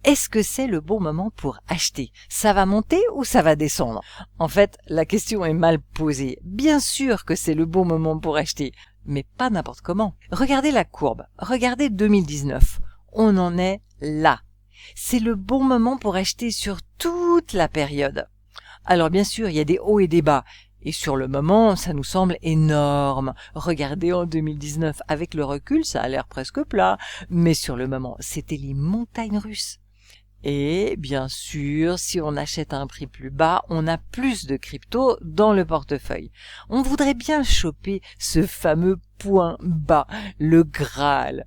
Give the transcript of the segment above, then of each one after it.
Est-ce que c'est le bon moment pour acheter? Ça va monter ou ça va descendre? En fait, la question est mal posée. Bien sûr que c'est le bon moment pour acheter, mais pas n'importe comment. Regardez la courbe, regardez 2019. On en est là. C'est le bon moment pour acheter sur toute la période. Alors bien sûr, il y a des hauts et des bas. Et sur le moment, ça nous semble énorme. Regardez en 2019, avec le recul, ça a l'air presque plat. Mais sur le moment, c'était les montagnes russes. Et bien sûr, si on achète à un prix plus bas, on a plus de crypto dans le portefeuille. On voudrait bien choper ce fameux point bas, le Graal.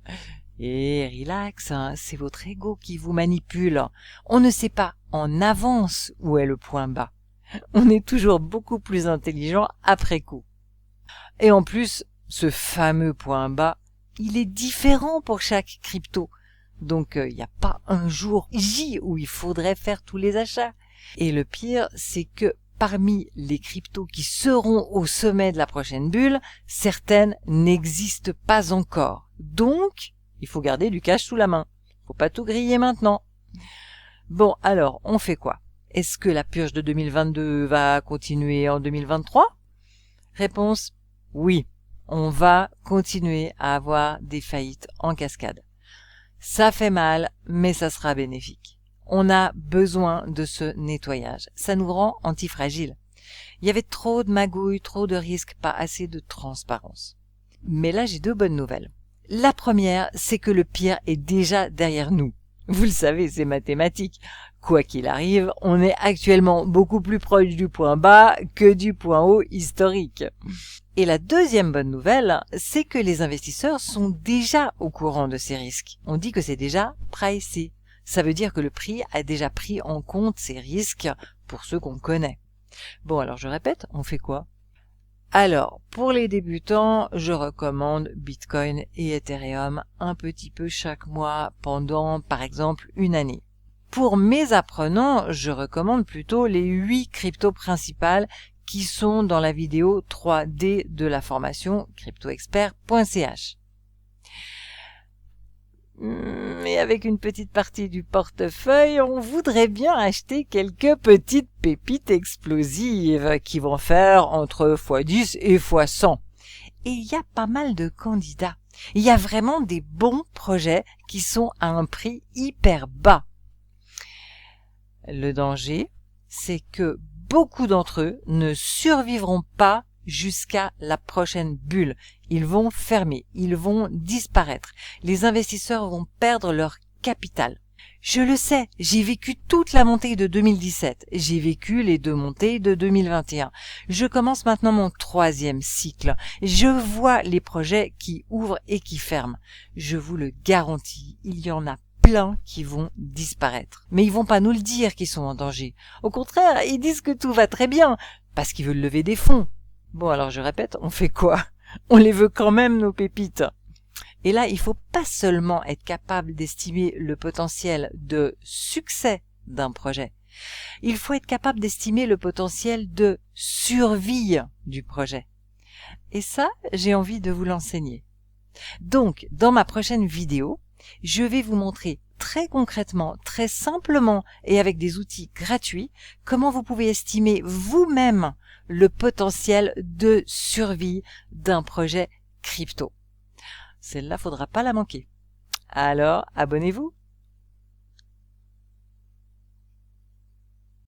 Et relax, hein, c'est votre ego qui vous manipule. On ne sait pas en avance où est le point bas. On est toujours beaucoup plus intelligent après coup. Et en plus, ce fameux point bas, il est différent pour chaque crypto. Donc, il n'y a pas un jour J où il faudrait faire tous les achats. Et le pire, c'est que parmi les cryptos qui seront au sommet de la prochaine bulle, certaines n'existent pas encore. Donc, il faut garder du cash sous la main. Faut pas tout griller maintenant. Bon, alors, on fait quoi? Est-ce que la purge de 2022 va continuer en 2023? Réponse, oui. On va continuer à avoir des faillites en cascade. Ça fait mal, mais ça sera bénéfique. On a besoin de ce nettoyage. Ça nous rend antifragiles. Il y avait trop de magouilles, trop de risques, pas assez de transparence. Mais là, j'ai deux bonnes nouvelles. La première, c'est que le pire est déjà derrière nous. Vous le savez, c'est mathématique. Quoi qu'il arrive, on est actuellement beaucoup plus proche du point bas que du point haut historique. Et la deuxième bonne nouvelle, c'est que les investisseurs sont déjà au courant de ces risques. On dit que c'est déjà pricé. Ça veut dire que le prix a déjà pris en compte ces risques pour ceux qu'on connaît. Bon, alors je répète, on fait quoi? Alors, pour les débutants, je recommande Bitcoin et Ethereum un petit peu chaque mois pendant, par exemple, une année. Pour mes apprenants, je recommande plutôt les 8 cryptos principales qui sont dans la vidéo 3D de la formation cryptoexpert.ch. Mais avec une petite partie du portefeuille, on voudrait bien acheter quelques petites pépites explosives qui vont faire entre x10 et x100. Et il y a pas mal de candidats. Il y a vraiment des bons projets qui sont à un prix hyper bas. Le danger, c'est que beaucoup d'entre eux ne survivront pas jusqu'à la prochaine bulle. Ils vont fermer, ils vont disparaître. Les investisseurs vont perdre leur capital. Je le sais, j'ai vécu toute la montée de 2017. J'ai vécu les 2 montées de 2021. Je commence maintenant mon 3e cycle. Je vois les projets qui ouvrent et qui ferment. Je vous le garantis, il y en a plein qui vont disparaître. Mais ils vont pas nous le dire qu'ils sont en danger. Au contraire, ils disent que tout va très bien, parce qu'ils veulent lever des fonds. Bon, alors je répète, on fait quoi? On les veut quand même, nos pépites. Et là, il faut pas seulement être capable d'estimer le potentiel de succès d'un projet. Il faut être capable d'estimer le potentiel de survie du projet. Et ça, j'ai envie de vous l'enseigner. Donc, dans ma prochaine vidéo, je vais vous montrer très concrètement, très simplement et avec des outils gratuits, comment vous pouvez estimer vous-même le potentiel de survie d'un projet crypto. Celle-là, faudra pas la manquer. Alors, abonnez-vous!